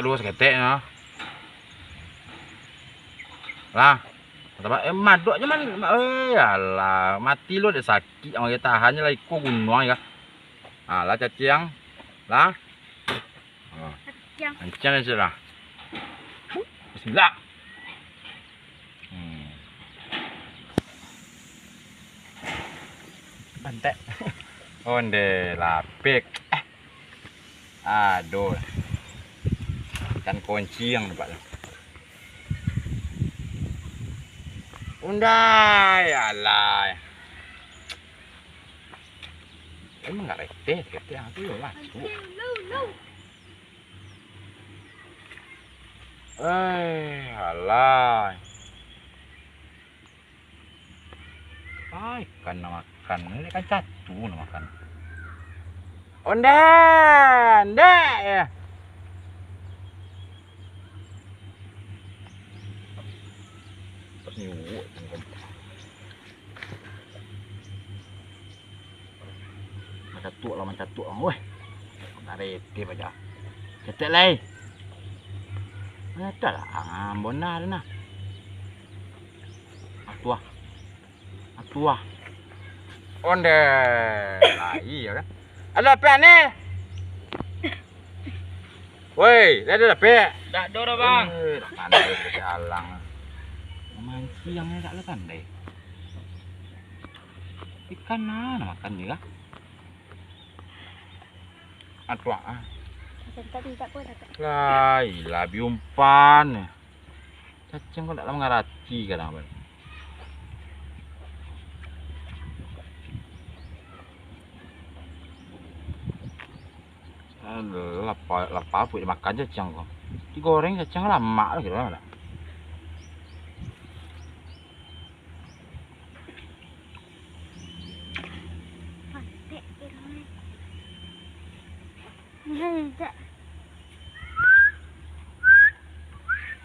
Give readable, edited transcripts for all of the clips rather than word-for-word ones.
lu seketeknya. Lah. Madok aja man. Alah, mati lu ada sakit orang kita tahannya lagi ku gunung ya. Lah cacing. Lah. Kencang aja lah. Bismillah. Bantek. Onde lapik. Aduh. Ikan kunci yang dapat. Undai, alah. Emang nggak rete, aku lah. Alah. Ikan makan, ini kan catu makan. Onde ya. Macam tua, weh. Narete baca. Cetek lagi. Ada lah, benar nah. Atua. Onde, lah iya kan. Ada apa ni? Woi, ada apa? Tak ada dah bang. Pandai berjalan. Mancing yang tak le pandai. Ikan mana makan juga? Atua. Lah, ilah biumpan. Cacing kok tak lama ngarati kadang bang. Lapa apa dimakan cacing kok. Digoreng cacing lama lagi lah.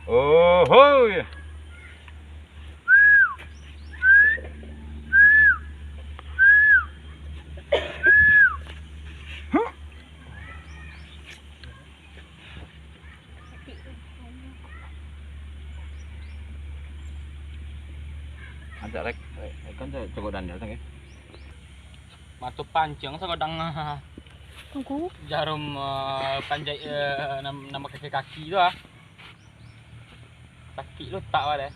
Oh, hoi. Ada rek kan cukup dandel tang. Matu pancing segodang jarum panjai nama kaki tu ah. Kaki lu tak ada.